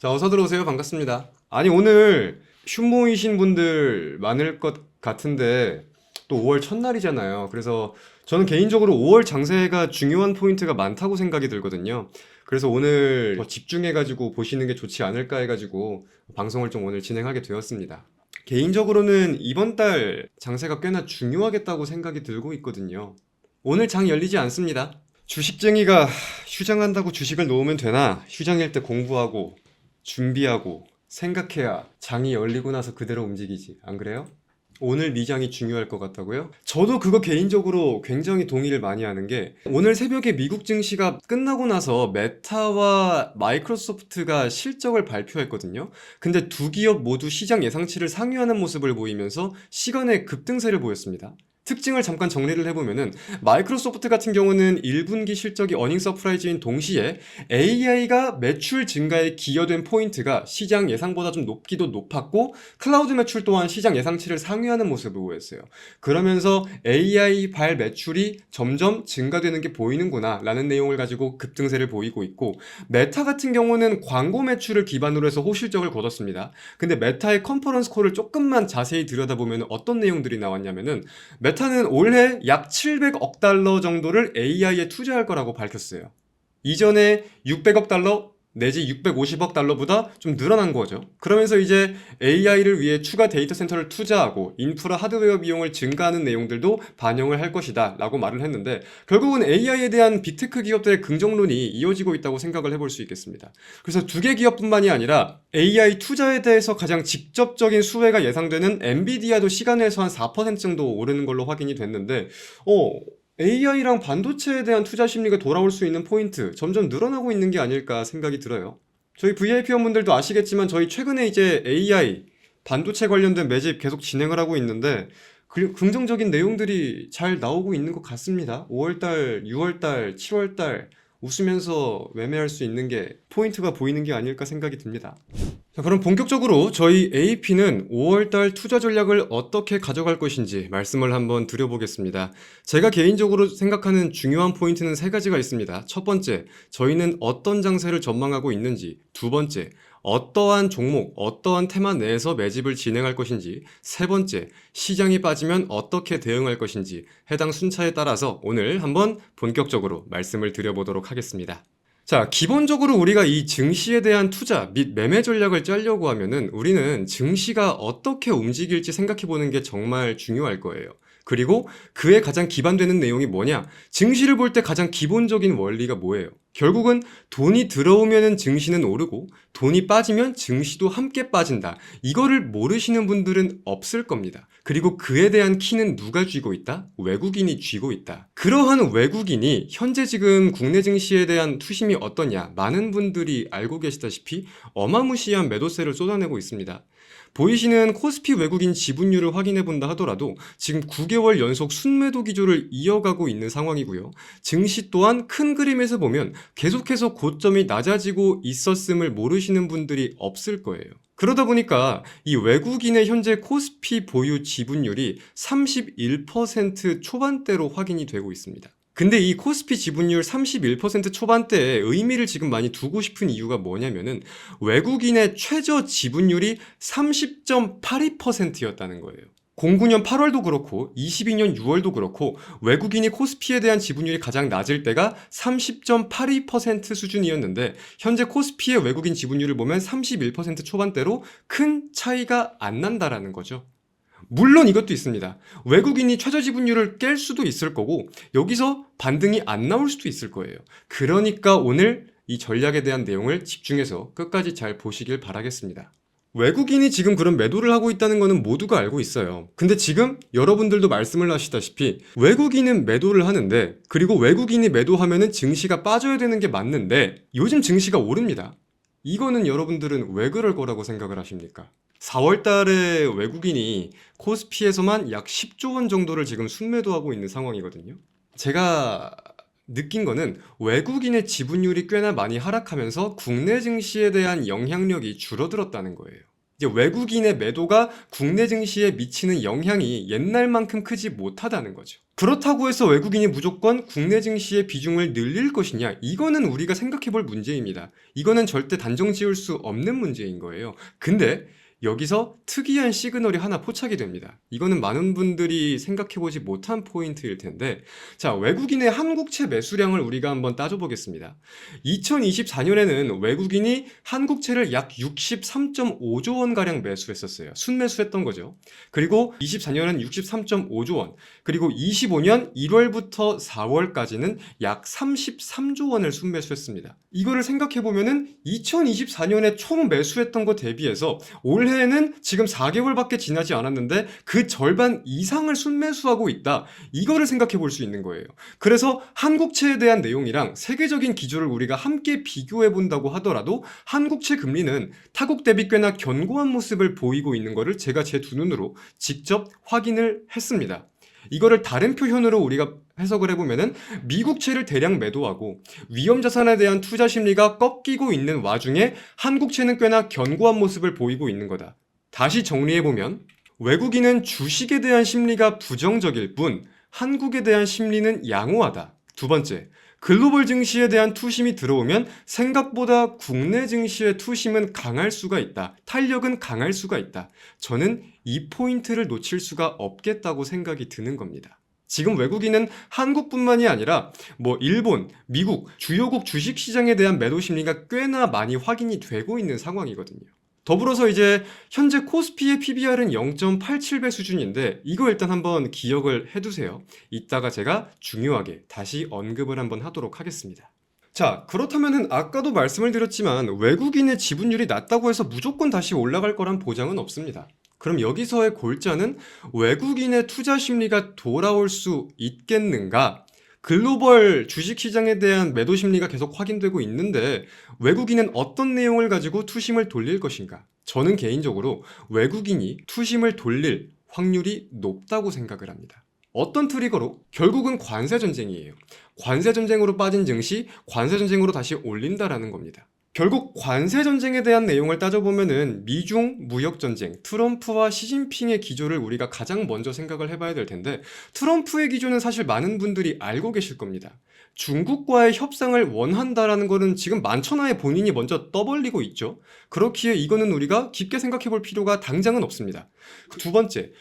자, 어서 들어오세요. 반갑습니다. 아니, 오늘 휴무이신 분들 많을 것 같은데, 또 5월 첫날이잖아요. 그래서 저는 개인적으로 5월 장세가 중요한 포인트가 많다고 생각이 들거든요. 그래서 오늘 더 집중해가지고 보시는 게 좋지 않을까 해가지고 방송을 좀 오늘 진행하게 되었습니다. 개인적으로는 이번 달 장세가 꽤나 중요하겠다고 생각이 들고 있거든요. 오늘 장 열리지 않습니다. 주식쟁이가 휴장한다고 주식을 놓으면 되나? 휴장일 때 공부하고 준비하고 생각해야 장이 열리고 나서 그대로 움직이지. 안 그래요? 오늘 미장이 중요할 것 같다고요? 저도 그거 개인적으로 굉장히 동의를 많이 하는 게 오늘 새벽에 미국 증시가 끝나고 나서 메타와 마이크로소프트가 실적을 발표했거든요. 근데 두 기업 모두 시장 예상치를 상회하는 모습을 보이면서 시간의 급등세를 보였습니다. 특징을 잠깐 정리를 해보면은 마이크로소프트 같은 경우는 1분기 실적이 어닝 서프라이즈인 동시에 AI가 매출 증가에 기여된 포인트가 시장 예상보다 좀 높기도 높았고 클라우드 매출 또한 시장 예상치를 상회하는 모습을 보였어요. 그러면서 AI 발 매출이 점점 증가되는 게 보이는구나 라는 내용을 가지고 급등세를 보이고 있고 메타 같은 경우는 광고 매출을 기반으로 해서 호실적을 거뒀습니다. 근데 메타의 컨퍼런스 콜을 조금만 자세히 들여다보면 어떤 내용들이 나왔냐면은 메타는 올해 약 700억 달러 정도를 AI에 투자할 거라고 밝혔어요. 이전에 600억 달러 내지 650억 달러보다 좀 늘어난 거죠. 그러면서 이제 AI를 위해 추가 데이터 센터를 투자하고 인프라 하드웨어 비용을 증가하는 내용들도 반영을 할 것이다 라고 말을 했는데 결국은 AI에 대한 빅테크 기업들의 긍정론이 이어지고 있다고 생각을 해볼 수 있겠습니다. 그래서 두 개 기업뿐만이 아니라 AI 투자에 대해서 가장 직접적인 수혜가 예상되는 엔비디아도 시간에서 한 4% 정도 오르는 걸로 확인이 됐는데 AI랑 반도체에 대한 투자 심리가 돌아올 수 있는 포인트 점점 늘어나고 있는 게 아닐까 생각이 들어요. 저희 VIP원분들도 아시겠지만 저희 최근에 이제 AI 반도체 관련된 매집 계속 진행을 하고 있는데 긍정적인 내용들이 잘 나오고 있는 것 같습니다. 5월달, 6월달, 7월달 웃으면서 매매할 수 있는 게 포인트가 보이는 게 아닐까 생각이 듭니다. 자, 그럼 본격적으로 저희 AP는 5월달 투자 전략을 어떻게 가져갈 것인지 말씀을 한번 드려보겠습니다. 제가 개인적으로 생각하는 중요한 포인트는 세 가지가 있습니다. 첫 번째, 저희는 어떤 장세를 전망하고 있는지. 두 번째, 어떠한 종목, 어떠한 테마 내에서 매집을 진행할 것인지. 세 번째, 시장이 빠지면 어떻게 대응할 것인지. 해당 순차에 따라서 오늘 한번 본격적으로 말씀을 드려보도록 하겠습니다. 자, 기본적으로 우리가 이 증시에 대한 투자 및 매매 전략을 짜려고 하면은 우리는 증시가 어떻게 움직일지 생각해 보는 게 정말 중요할 거예요. 그리고 그에 가장 기반되는 내용이 뭐냐? 증시를 볼 때 가장 기본적인 원리가 뭐예요? 결국은 돈이 들어오면은 증시는 오르고 돈이 빠지면 증시도 함께 빠진다. 이거를 모르시는 분들은 없을 겁니다. 그리고 그에 대한 키는 누가 쥐고 있다? 외국인이 쥐고 있다. 그러한 외국인이 현재 지금 국내 증시에 대한 투심이 어떠냐? 많은 분들이 알고 계시다시피 어마무시한 매도세를 쏟아내고 있습니다. 보이시는 코스피 외국인 지분율을 확인해 본다 하더라도 지금 9개월 연속 순매도 기조를 이어가고 있는 상황이고요. 증시 또한 큰 그림에서 보면 계속해서 고점이 낮아지고 있었음을 모르시는 분들이 없을 거예요. 그러다 보니까 이 외국인의 현재 코스피 보유 지분율이 31% 초반대로 확인이 되고 있습니다. 근데 이 코스피 지분율 31% 초반대에 의미를 지금 많이 두고 싶은 이유가 뭐냐면은 외국인의 최저 지분율이 30.82%였다는 거예요. 09년 8월도 그렇고 22년 6월도 그렇고 외국인이 코스피에 대한 지분율이 가장 낮을 때가 30.82% 수준이었는데 현재 코스피의 외국인 지분율을 보면 31% 초반대로 큰 차이가 안 난다라는 거죠. 물론 이것도 있습니다. 외국인이 최저 지분율을 깰 수도 있을 거고 여기서 반등이 안 나올 수도 있을 거예요. 그러니까 오늘 이 전략에 대한 내용을 집중해서 끝까지 잘 보시길 바라겠습니다. 외국인이 지금 그런 매도를 하고 있다는 거는 모두가 알고 있어요. 근데 지금 여러분들도 말씀을 하시다시피 외국인은 매도를 하는데 그리고 외국인이 매도하면은 증시가 빠져야 되는 게 맞는데 요즘 증시가 오릅니다. 이거는 여러분들은 왜 그럴 거라고 생각을 하십니까? 4월 달에 외국인이 코스피에서만 약 10조 원 정도를 지금 순매도하고 있는 상황이거든요. 제가 느낀 거는 외국인의 지분율이 꽤나 많이 하락하면서 국내 증시에 대한 영향력이 줄어들었다는 거예요. 이제 외국인의 매도가 국내 증시에 미치는 영향이 옛날만큼 크지 못하다는 거죠. 그렇다고 해서 외국인이 무조건 국내 증시의 비중을 늘릴 것이냐? 이거는 우리가 생각해 볼 문제입니다. 이거는 절대 단정 지을 수 없는 문제인 거예요. 근데 여기서 특이한 시그널이 하나 포착이 됩니다. 이거는 많은 분들이 생각해보지 못한 포인트일 텐데, 자, 외국인의 한국채 매수량을 우리가 한번 따져보겠습니다. 2024년에는 외국인이 한국채를 약 63.5조 원가량 매수했었어요. 순매수했던 거죠. 그리고 24년은 63.5조 원, 그리고 25년 1월부터 4월까지는 약 33조 원을 순매수했습니다. 이거를 생각해보면은 2024년에 총 매수했던 거 대비해서 올해는 지금 4개월밖에 지나지 않았는데 그 절반 이상을 순매수하고 있다. 이거를 생각해 볼 수 있는 거예요. 그래서 한국채에 대한 내용이랑 세계적인 기조를 우리가 함께 비교해 본다고 하더라도 한국채 금리는 타국 대비 꽤나 견고한 모습을 보이고 있는 거를 제가 제 두 눈으로 직접 확인을 했습니다. 이거를 다른 표현으로 우리가 해석을 해보면은 미국채를 대량 매도하고 위험자산에 대한 투자 심리가 꺾이고 있는 와중에 한국채는 꽤나 견고한 모습을 보이고 있는 거다. 다시 정리해보면 외국인은 주식에 대한 심리가 부정적일 뿐 한국에 대한 심리는 양호하다. 두 번째, 글로벌 증시에 대한 투심이 들어오면 생각보다 국내 증시의 투심은 강할 수가 있다. 탄력은 강할 수가 있다. 저는 이 포인트를 놓칠 수가 없겠다고 생각이 드는 겁니다. 지금 외국인은 한국뿐만이 아니라 일본, 미국, 주요국 주식시장에 대한 매도 심리가 꽤나 많이 확인이 되고 있는 상황이거든요. 더불어서 이제 현재 코스피의 PBR은 0.87배 수준인데 이거 일단 한번 기억을 해두세요. 이따가 제가 중요하게 다시 언급을 한번 하도록 하겠습니다. 자, 그렇다면은 아까도 말씀을 드렸지만 외국인의 지분율이 낮다고 해서 무조건 다시 올라갈 거란 보장은 없습니다. 그럼 여기서의 골자는 외국인의 투자 심리가 돌아올 수 있겠는가? 글로벌 주식시장에 대한 매도 심리가 계속 확인되고 있는데 외국인은 어떤 내용을 가지고 투심을 돌릴 것인가? 저는 개인적으로 외국인이 투심을 돌릴 확률이 높다고 생각을 합니다. 어떤 트리거로? 결국은 관세전쟁이에요. 관세전쟁으로 빠진 증시, 관세전쟁으로 다시 올린다라는 겁니다. 결국 관세전쟁에 대한 내용을 따져보면은 미중 무역전쟁, 트럼프와 시진핑의 기조를 우리가 가장 먼저 생각을 해봐야 될 텐데 트럼프의 기조는 사실 많은 분들이 알고 계실 겁니다. 중국과의 협상을 원한다라는 거는 지금 만천하에 본인이 먼저 떠벌리고 있죠. 그렇기에 이거는 우리가 깊게 생각해 볼 필요가 당장은 없습니다. 두 번째,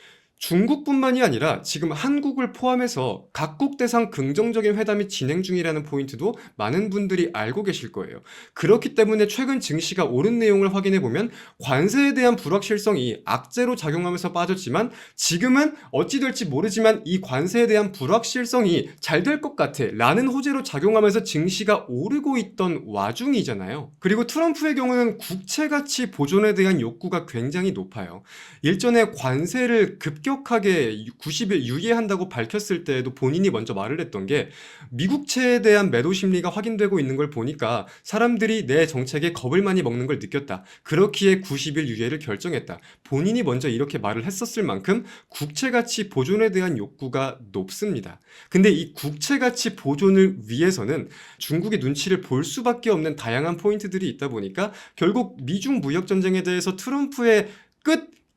중국뿐만이 아니라 지금 한국을 포함해서 각국 대상 긍정적인 회담이 진행 중이라는 포인트도 많은 분들이 알고 계실 거예요. 그렇기 때문에 최근 증시가 오른 내용을 확인해 보면 관세에 대한 불확실성이 악재로 작용하면서 빠졌지만 지금은 어찌 될지 모르지만 이 관세에 대한 불확실성이 잘 될 것 같아 라는 호재로 작용하면서 증시가 오르고 있던 와중이잖아요. 그리고 트럼프의 경우는 국채가치 보존에 대한 욕구가 굉장히 높아요. 일전에 관세를 급격하게 90일 유예한다고 밝혔을 때에도 본인이 먼저 말을 했던 게 미국채에 대한 매도 심리가 확인되고 있는 걸 보니까 사람들이 내 정책에 겁을 많이 먹는 걸 느꼈다. 그렇기에 90일 유예를 결정했다. 본인이 먼저 이렇게 말을 했었을 만큼 국채가치 보존에 대한 욕구가 높습니다. 근데 이 국채가치 보존을 위해서는 중국의 눈치를 볼 수밖에 없는 다양한 포인트들이 있다 보니까 결국 미중 무역전쟁에 대해서 트럼프의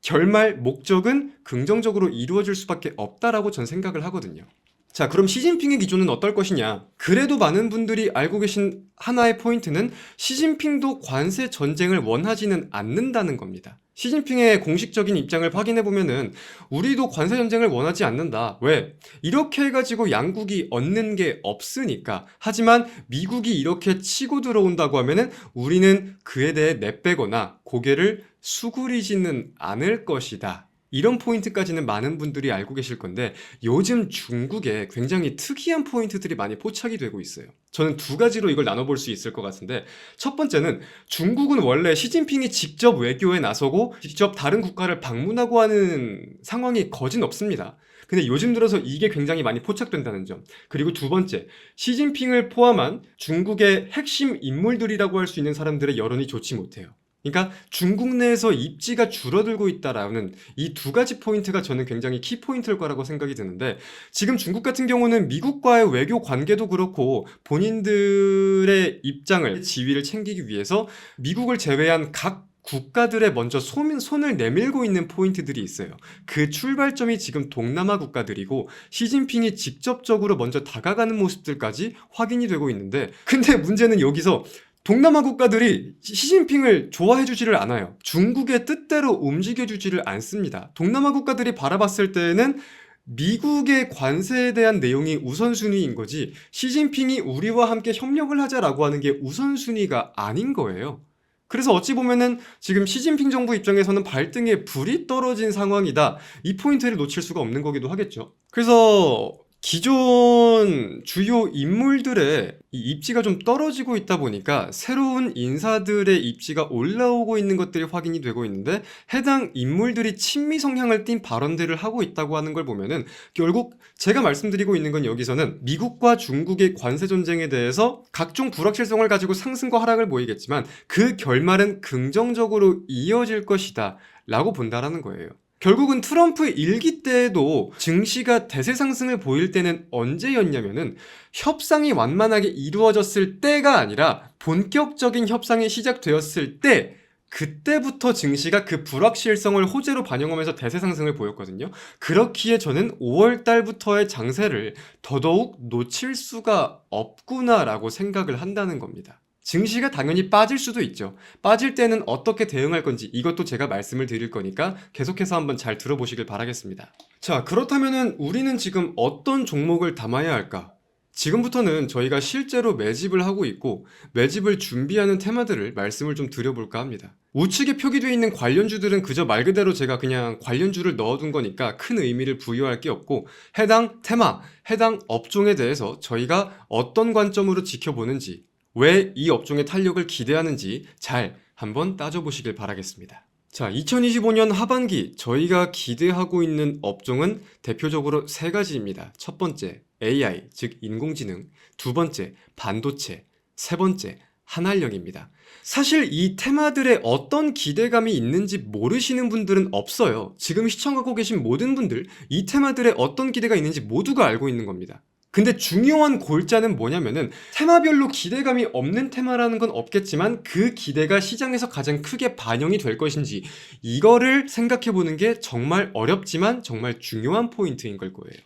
결말 목적은 긍정적으로 이루어질 수밖에 없다라고 전 생각을 하거든요. 자, 그럼 시진핑의 기조는 어떨 것이냐? 그래도 많은 분들이 알고 계신 하나의 포인트는 시진핑도 관세 전쟁을 원하지는 않는다는 겁니다. 시진핑의 공식적인 입장을 확인해보면은 우리도 관세 전쟁을 원하지 않는다. 왜? 이렇게 해가지고 양국이 얻는 게 없으니까. 하지만 미국이 이렇게 치고 들어온다고 하면은 우리는 그에 대해 내빼거나 고개를 수그리지는 않을 것이다. 이런 포인트까지는 많은 분들이 알고 계실 건데 요즘 중국에 굉장히 특이한 포인트들이 많이 포착이 되고 있어요. 저는 두 가지로 이걸 나눠볼 수 있을 것 같은데 첫 번째는 중국은 원래 시진핑이 직접 외교에 나서고 직접 다른 국가를 방문하고 하는 상황이 거진 없습니다. 근데 요즘 들어서 이게 굉장히 많이 포착된다는 점. 그리고 두 번째, 시진핑을 포함한 중국의 핵심 인물들이라고 할 수 있는 사람들의 여론이 좋지 못해요. 그러니까 중국 내에서 입지가 줄어들고 있다라는 이 두 가지 포인트가 저는 굉장히 키포인트일 거라고 생각이 드는데 지금 중국 같은 경우는 미국과의 외교 관계도 그렇고 본인들의 입장을 지위를 챙기기 위해서 미국을 제외한 각 국가들에 먼저 손을 내밀고 있는 포인트들이 있어요. 그 출발점이 지금 동남아 국가들이고 시진핑이 직접적으로 먼저 다가가는 모습들까지 확인이 되고 있는데, 근데 문제는 여기서 동남아 국가들이 시진핑을 좋아해 주지를 않아요. 중국의 뜻대로 움직여 주지를 않습니다. 동남아 국가들이 바라봤을 때에는 미국의 관세에 대한 내용이 우선순위인 거지, 시진핑이 우리와 함께 협력을 하자라고 하는 게 우선순위가 아닌 거예요. 그래서 어찌 보면은 지금 시진핑 정부 입장에서는 발등에 불이 떨어진 상황이다, 이 포인트를 놓칠 수가 없는 거기도 하겠죠. 그래서 기존 주요 인물들의 이 입지가 좀 떨어지고 있다 보니까 새로운 인사들의 입지가 올라오고 있는 것들이 확인이 되고 있는데, 해당 인물들이 친미 성향을 띤 발언들을 하고 있다고 하는 걸 보면은 결국 제가 말씀드리고 있는 건, 여기서는 미국과 중국의 관세 전쟁에 대해서 각종 불확실성을 가지고 상승과 하락을 보이겠지만 그 결말은 긍정적으로 이어질 것이다 라고 본다라는 거예요. 결국은 트럼프 일기 때에도 증시가 대세 상승을 보일 때는 언제였냐면은 협상이 완만하게 이루어졌을 때가 아니라 본격적인 협상이 시작되었을 때, 그때부터 증시가 그 불확실성을 호재로 반영하면서 대세 상승을 보였거든요. 그렇기에 저는 5월 달부터의 장세를 더더욱 놓칠 수가 없구나라고 생각을 한다는 겁니다. 증시가 당연히 빠질 수도 있죠. 빠질 때는 어떻게 대응할 건지 이것도 제가 말씀을 드릴 거니까 계속해서 한번 잘 들어보시길 바라겠습니다. 자, 그렇다면은 우리는 지금 어떤 종목을 담아야 할까? 지금부터는 저희가 실제로 매집을 하고 있고 매집을 준비하는 테마들을 말씀을 좀 드려볼까 합니다. 우측에 표기되어 있는 관련주들은 그저 말 그대로 제가 그냥 관련주를 넣어둔 거니까 큰 의미를 부여할 게 없고, 해당 테마, 해당 업종에 대해서 저희가 어떤 관점으로 지켜보는지, 왜 이 업종의 탄력을 기대하는지 잘 한번 따져보시길 바라겠습니다. 자, 2025년 하반기 저희가 기대하고 있는 업종은 대표적으로 세 가지입니다. 첫 번째, AI, 즉 인공지능. 두 번째, 반도체. 세 번째, 한알력입니다. 사실 이 테마들에 어떤 기대감이 있는지 모르시는 분들은 없어요. 지금 시청하고 계신 모든 분들, 이 테마들에 어떤 기대가 있는지 모두가 알고 있는 겁니다. 근데 중요한 골자는 뭐냐면은, 테마별로 기대감이 없는 테마라는 건 없겠지만 그 기대가 시장에서 가장 크게 반영이 될 것인지, 이거를 생각해 보는 게 정말 어렵지만 정말 중요한 포인트인 걸 거예요.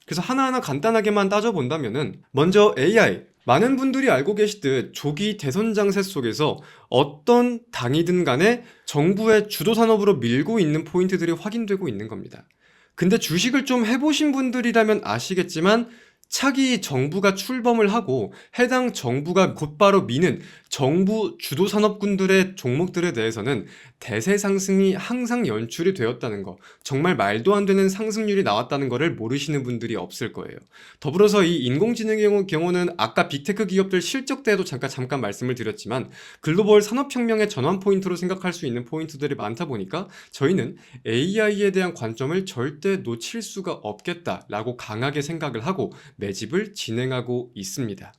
그래서 하나하나 간단하게만 따져본다면은, 먼저 AI. 많은 분들이 알고 계시듯 조기 대선 장세 속에서 어떤 당이든 간에 정부의 주도 산업으로 밀고 있는 포인트들이 확인되고 있는 겁니다. 근데 주식을 좀 해보신 분들이라면 아시겠지만, 차기 정부가 출범을 하고 해당 정부가 곧바로 미는 정부 주도 산업군들의 종목들에 대해서는 대세 상승이 항상 연출이 되었다는 거, 정말 말도 안 되는 상승률이 나왔다는 거를 모르시는 분들이 없을 거예요. 더불어서 이 인공지능의 경우는 아까 빅테크 기업들 실적 때에도 잠깐 말씀을 드렸지만, 글로벌 산업혁명의 전환 포인트로 생각할 수 있는 포인트들이 많다 보니까 저희는 AI에 대한 관점을 절대 놓칠 수가 없겠다라고 강하게 생각을 하고 매집을 진행하고 있습니다.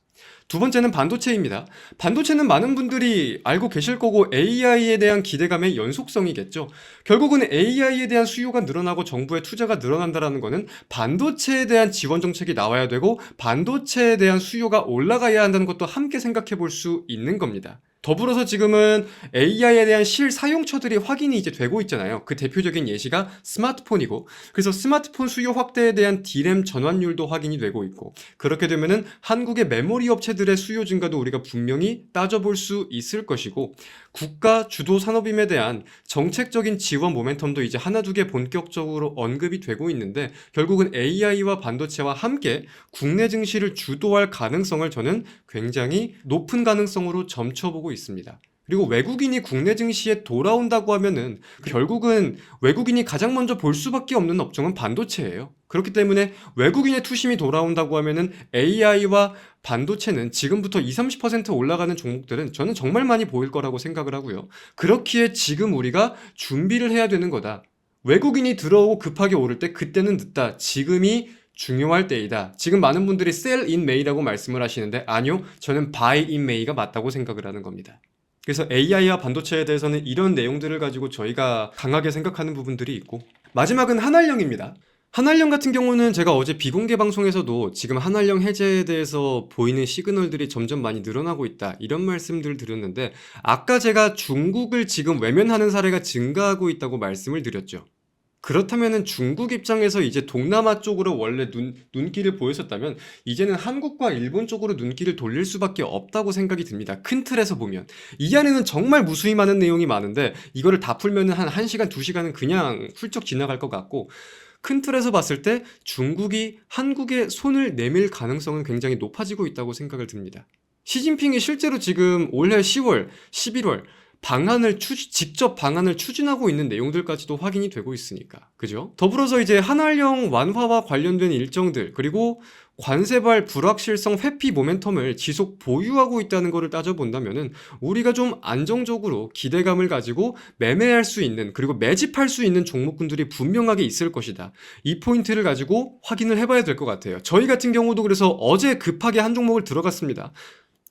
두 번째는 반도체입니다. 반도체는 많은 분들이 알고 계실 거고 AI에 대한 기대감의 연속성이겠죠. 결국은 AI에 대한 수요가 늘어나고 정부의 투자가 늘어난다는 거는 반도체에 대한 지원 정책이 나와야 되고 반도체에 대한 수요가 올라가야 한다는 것도 함께 생각해 볼 수 있는 겁니다. 더불어서 지금은 AI에 대한 실사용처들이 확인이 이제 되고 있잖아요. 그 대표적인 예시가 스마트폰이고, 그래서 스마트폰 수요 확대에 대한 D램 전환율도 확인이 되고 있고, 그렇게 되면은 한국의 메모리 업체들의 수요 증가도 우리가 분명히 따져볼 수 있을 것이고, 국가 주도 산업임에 대한 정책적인 지원 모멘텀도 이제 하나 두 개 본격적으로 언급이 되고 있는데, 결국은 AI와 반도체와 함께 국내 증시를 주도할 가능성을 저는 굉장히 높은 가능성으로 점쳐보고 있습니다. 그리고 외국인이 국내 증시에 돌아온다고 하면은 결국은 외국인이 가장 먼저 볼 수밖에 없는 업종은 반도체예요. 그렇기 때문에 외국인의 투심이 돌아온다고 하면은 AI와 반도체는 지금부터 20-30% 올라가는 종목들은 저는 정말 많이 보일 거라고 생각을 하고요. 그렇기에 지금 우리가 준비를 해야 되는 거다. 외국인이 들어오고 급하게 오를 때 그때는 늦다. 지금이 중요할 때이다. 지금 많은 분들이 sell in May라고 말씀을 하시는데, 아니요, 저는 buy in May가 맞다고 생각을 하는 겁니다. 그래서 AI와 반도체에 대해서는 이런 내용들을 가지고 저희가 강하게 생각하는 부분들이 있고, 마지막은 한알령입니다. 한알령 같은 경우는 제가 어제 비공개 방송에서도 지금 한알령 해제에 대해서 보이는 시그널들이 점점 많이 늘어나고 있다, 이런 말씀들을 드렸는데, 아까 제가 중국을 지금 외면하는 사례가 증가하고 있다고 말씀을 드렸죠. 그렇다면은 중국 입장에서 이제 동남아 쪽으로 원래 눈길을 보였었다면 이제는 한국과 일본 쪽으로 눈길을 돌릴 수밖에 없다고 생각이 듭니다. 큰 틀에서 보면. 이 안에는 정말 무수히 많은 내용이 많은데 이거를 다 풀면은 한 1시간, 2시간은 그냥 훌쩍 지나갈 것 같고, 큰 틀에서 봤을 때 중국이 한국에 손을 내밀 가능성은 굉장히 높아지고 있다고 생각을 듭니다. 시진핑이 실제로 지금 올해 10월, 11월 직접 방안을 추진하고 있는 내용들까지도 확인이 되고 있으니까. 그죠? 더불어서 이제 한알령 완화와 관련된 일정들, 그리고 관세발 불확실성 회피 모멘텀을 지속 보유하고 있다는 것을 따져본다면은 우리가 좀 안정적으로 기대감을 가지고 매매할 수 있는, 그리고 매집할 수 있는 종목군들이 분명하게 있을 것이다. 이 포인트를 가지고 확인을 해봐야 될 것 같아요. 저희 같은 경우도 그래서 어제 급하게 한 종목을 들어갔습니다.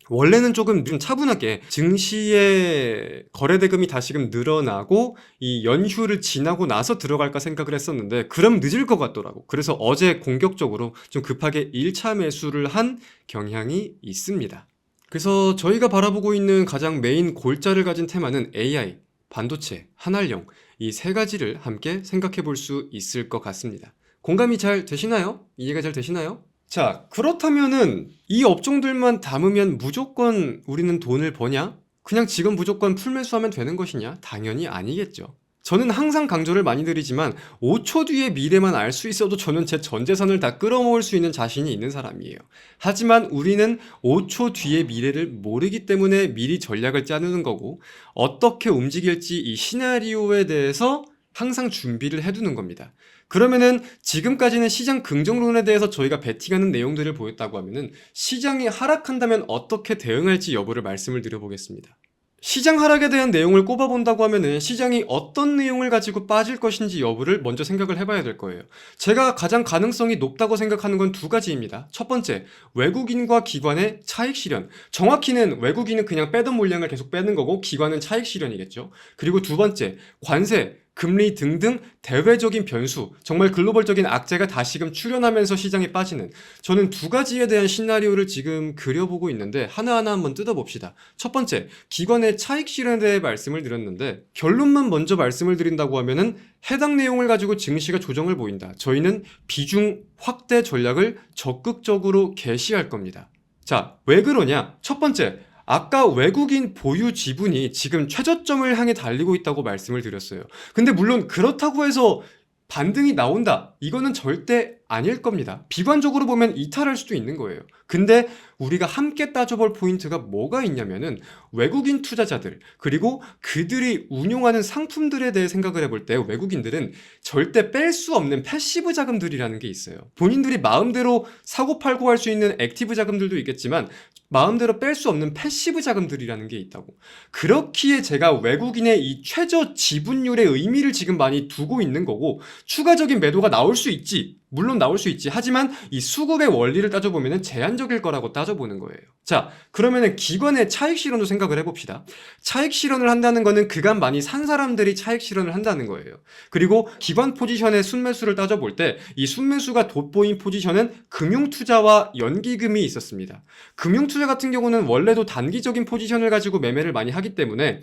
원래는 조금 좀 차분하게 증시의 거래대금이 다시금 늘어나고 이 연휴를 지나고 나서 들어갈까 생각을 했었는데, 그럼 늦을 것 같더라고. 그래서 어제 공격적으로 좀 급하게 1차 매수를 한 경향이 있습니다. 그래서 저희가 바라보고 있는 가장 메인 골자를 가진 테마는 AI, 반도체, 한알령, 이 세 가지를 함께 생각해 볼 수 있을 것 같습니다. 공감이 잘 되시나요? 이해가 잘 되시나요? 자, 그렇다면은 이 업종들만 담으면 무조건 우리는 돈을 버냐? 그냥 지금 무조건 풀매수하면 되는 것이냐? 당연히 아니겠죠. 저는 항상 강조를 많이 드리지만 5초 뒤의 미래만 알 수 있어도 저는 제 전 재산을 다 끌어모을 수 있는 자신이 있는 사람이에요. 하지만 우리는 5초 뒤의 미래를 모르기 때문에 미리 전략을 짜는 거고, 어떻게 움직일지 이 시나리오에 대해서 항상 준비를 해두는 겁니다. 그러면은 지금까지는 시장 긍정론에 대해서 저희가 베팅하는 내용들을 보였다고 하면은 시장이 하락한다면 어떻게 대응할지 여부를 말씀을 드려보겠습니다. 시장 하락에 대한 내용을 꼽아본다고 하면은 시장이 어떤 내용을 가지고 빠질 것인지 여부를 먼저 생각을 해봐야 될 거예요. 제가 가장 가능성이 높다고 생각하는 건 두 가지입니다. 첫 번째, 외국인과 기관의 차익 실현. 정확히는 외국인은 그냥 빼던 물량을 계속 빼는 거고 기관은 차익 실현이겠죠. 그리고 두 번째, 관세, 금리 등등 대외적인 변수, 정말 글로벌적인 악재가 다시금 출현하면서 시장에 빠지는, 저는 두 가지에 대한 시나리오를 지금 그려보고 있는데 하나하나 한번 뜯어봅시다. 첫 번째, 기관의 차익 실현에 대해 말씀을 드렸는데, 결론만 먼저 말씀을 드린다고 하면은 해당 내용을 가지고 증시가 조정을 보인다. 저희는 비중 확대 전략을 적극적으로 개시할 겁니다. 자, 왜 그러냐? 첫 번째, 아까 외국인 보유 지분이 지금 최저점을 향해 달리고 있다고 말씀을 드렸어요. 근데 물론 그렇다고 해서 반등이 나온다, 이거는 절대 아닐 겁니다. 비관적으로 보면 이탈할 수도 있는 거예요. 근데 우리가 함께 따져볼 포인트가 뭐가 있냐면은 외국인 투자자들, 그리고 그들이 운용하는 상품들에 대해 생각을 해볼 때 외국인들은 절대 뺄 수 없는 패시브 자금들이라는 게 있어요. 본인들이 마음대로 사고 팔고 할 수 있는 액티브 자금들도 있겠지만 마음대로 뺄 수 없는 패시브 자금들이라는 게 있다고. 그렇기에 제가 외국인의 이 최저 지분율의 의미를 지금 많이 두고 있는 거고, 추가적인 매도가 나올 수 있지. 물론 나올 수 있지. 하지만 이 수급의 원리를 따져보면 제한적일 거라고 따져보는 거예요. 자, 그러면은 기관의 차익 실현도 생각을 해봅시다. 차익 실현을 한다는 거는 그간 많이 산 사람들이 차익 실현을 한다는 거예요. 그리고 기관 포지션의 순매수를 따져볼 때 이 순매수가 돋보인 포지션은 금융투자와 연기금이 있었습니다. 금융투자 같은 경우는 원래도 단기적인 포지션을 가지고 매매를 많이 하기 때문에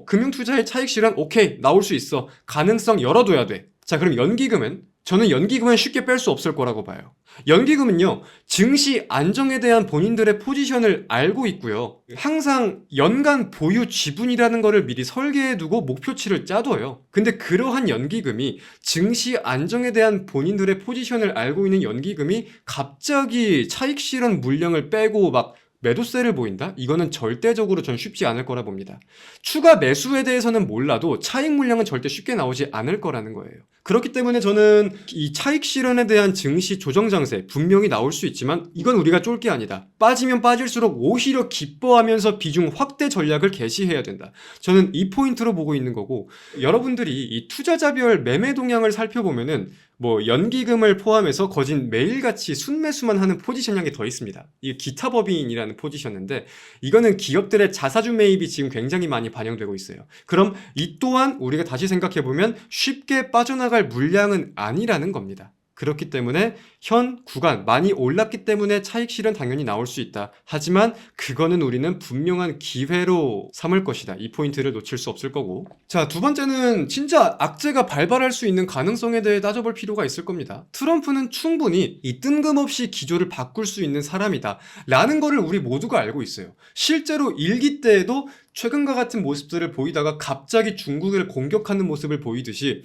금융투자의 차익 실현 오케이, 나올 수 있어. 가능성 열어둬야 돼. 자, 그럼 연기금은? 저는 연기금은 쉽게 뺄 수 없을 거라고 봐요. 연기금은요, 증시 안정에 대한 본인들의 포지션을 알고 있고요. 항상 연간 보유 지분이라는 거를 미리 설계해두고 목표치를 짜둬요. 근데 그러한 연기금이 증시 안정에 대한 본인들의 포지션을 알고 있는 연기금이 갑자기 차익 실현 물량을 빼고 막 매도세를 보인다? 이거는 절대적으로 전 쉽지 않을 거라 봅니다. 추가 매수에 대해서는 몰라도 차익 물량은 절대 쉽게 나오지 않을 거라는 거예요. 그렇기 때문에 저는 이 차익 실현에 대한 증시 조정 장세 분명히 나올 수 있지만 이건 우리가 쫄 게 아니다. 빠지면 빠질수록 오히려 기뻐하면서 비중 확대 전략을 개시해야 된다. 저는 이 포인트로 보고 있는 거고, 여러분들이 이 투자자별 매매 동향을 살펴보면은 연기금을 포함해서 거진 매일같이 순매수만 하는 포지션량이 더 있습니다. 이게 기타 법인이라는 포지션인데 이거는 기업들의 자사주 매입이 지금 굉장히 많이 반영되고 있어요. 그럼 이 또한 우리가 다시 생각해보면 쉽게 빠져나갈 물량은 아니라는 겁니다. 그렇기 때문에 현 구간 많이 올랐기 때문에 차익실은 당연히 나올 수 있다. 하지만 그거는 우리는 분명한 기회로 삼을 것이다. 이 포인트를 놓칠 수 없을 거고. 자, 두 번째는 진짜 악재가 발발할 수 있는 가능성에 대해 따져볼 필요가 있을 겁니다. 트럼프는 충분히 이 뜬금없이 기조를 바꿀 수 있는 사람이다 라는 거를 우리 모두가 알고 있어요. 실제로 일기 때에도 최근과 같은 모습들을 보이다가 갑자기 중국을 공격하는 모습을 보이듯이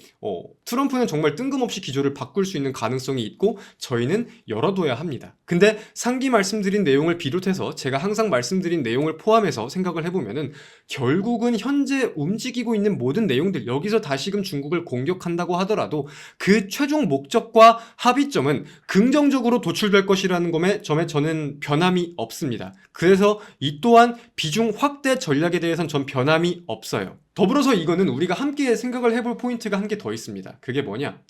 트럼프는 정말 뜬금없이 기조를 바꿀 수 있는 가능성이 있고 저희는 열어둬야 합니다. 근데 상기 말씀드린 내용을 비롯해서 제가 항상 말씀드린 내용을 포함해서 생각을 해보면은 결국은 현재 움직이고 있는 모든 내용들, 여기서 다시금 중국을 공격한다고 하더라도 그 최종 목적과 합의점은 긍정적으로 도출될 것이라는 점에 저는 변함이 없습니다. 그래서 이 또한 비중 확대 전략에 대해서는 전 변함이 없어요. 더불어서 이거는 우리가 함께 생각을 해볼 포인트가 한 개 더 있습니다. 그게 뭐냐?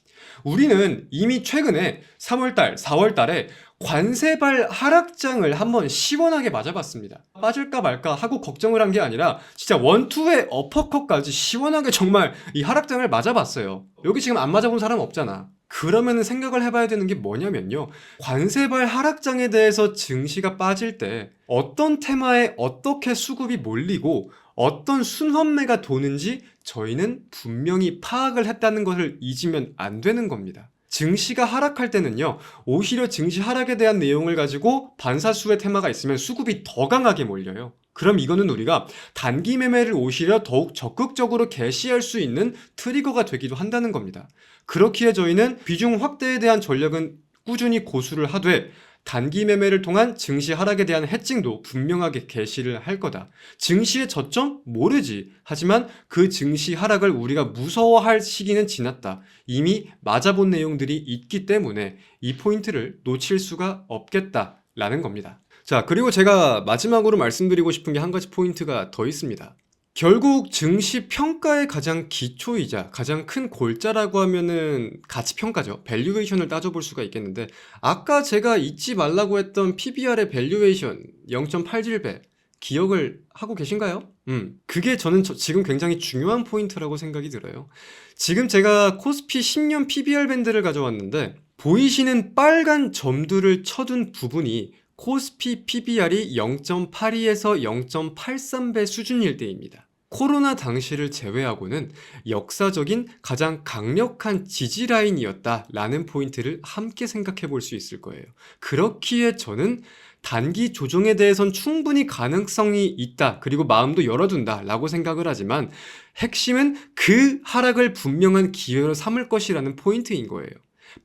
우리는 이미 최근에 3월달, 4월달에 관세발 하락장을 한번 시원하게 맞아봤습니다. 빠질까 말까 하고 걱정을 한 게 아니라 진짜 원투의 어퍼컷까지 시원하게 정말 이 하락장을 맞아봤어요. 여기 지금 안 맞아본 사람 없잖아. 그러면 생각을 해봐야 되는 게 뭐냐면요. 관세발 하락장에 대해서 증시가 빠질 때 어떤 테마에 어떻게 수급이 몰리고 어떤 순환매가 도는지 저희는 분명히 파악을 했다는 것을 잊으면 안 되는 겁니다. 증시가 하락할 때는요, 오히려 증시 하락에 대한 내용을 가지고 반사수의 테마가 있으면 수급이 더 강하게 몰려요. 그럼 이거는 우리가 단기 매매를 오히려 더욱 적극적으로 개시할 수 있는 트리거가 되기도 한다는 겁니다. 그렇기에 저희는 비중 확대에 대한 전략은 꾸준히 고수를 하되 단기 매매를 통한 증시 하락에 대한 해칭도 분명하게 개시를 할 거다. 증시의 저점? 모르지. 하지만 그 증시 하락을 우리가 무서워할 시기는 지났다. 이미 맞아본 내용들이 있기 때문에 이 포인트를 놓칠 수가 없겠다라는 겁니다. 자, 그리고 제가 마지막으로 말씀드리고 싶은 게 한 가지 포인트가 더 있습니다. 결국 증시 평가의 가장 기초이자 가장 큰 골자라고 하면은 가치평가죠. 밸류에이션을 따져볼 수가 있겠는데 아까 제가 잊지 말라고 했던 PBR의 밸류에이션 0.87배 기억을 하고 계신가요? 그게 저는 지금 굉장히 중요한 포인트라고 생각이 들어요. 지금 제가 코스피 10년 PBR 밴드를 가져왔는데 보이시는 빨간 점들을 쳐둔 부분이 코스피 PBR이 0.82에서 0.83배 수준일 때입니다. 코로나 당시를 제외하고는 역사적인 가장 강력한 지지 라인이었다라는 포인트를 함께 생각해 볼 수 있을 거예요. 그렇기에 저는 단기 조정에 대해선 충분히 가능성이 있다. 그리고 마음도 열어둔다 라고 생각을 하지만 핵심은 그 하락을 분명한 기회로 삼을 것이라는 포인트인 거예요.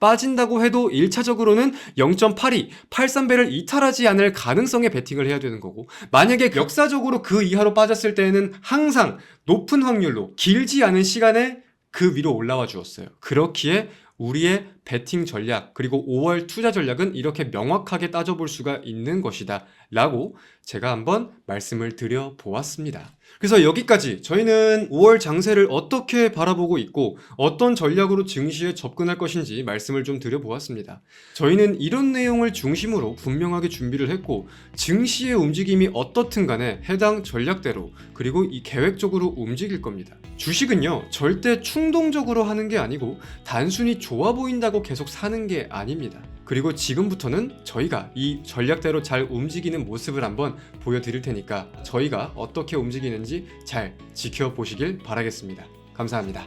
빠진다고 해도 1차적으로는 0.82, 83배를 이탈하지 않을 가능성에 베팅을 해야 되는 거고 만약에 역사적으로 그 이하로 빠졌을 때에는 항상 높은 확률로 길지 않은 시간에 그 위로 올라와 주었어요. 그렇기에 우리의 베팅 전략 그리고 5월 투자 전략은 이렇게 명확하게 따져볼 수가 있는 것이다 라고 제가 한번 말씀을 드려 보았습니다. 그래서 여기까지 저희는 5월 장세를 어떻게 바라보고 있고 어떤 전략으로 증시에 접근할 것인지 말씀을 좀 드려보았습니다. 저희는 이런 내용을 중심으로 분명하게 준비를 했고 증시의 움직임이 어떻든 간에 해당 전략대로 그리고 이 계획적으로 움직일 겁니다. 주식은요 절대 충동적으로 하는 게 아니고 단순히 좋아 보인다고 계속 사는 게 아닙니다. 그리고 지금부터는 저희가 이 전략대로 잘 움직이는 모습을 한번 보여드릴 테니까 저희가 어떻게 움직이는지 잘 지켜보시길 바라겠습니다. 감사합니다.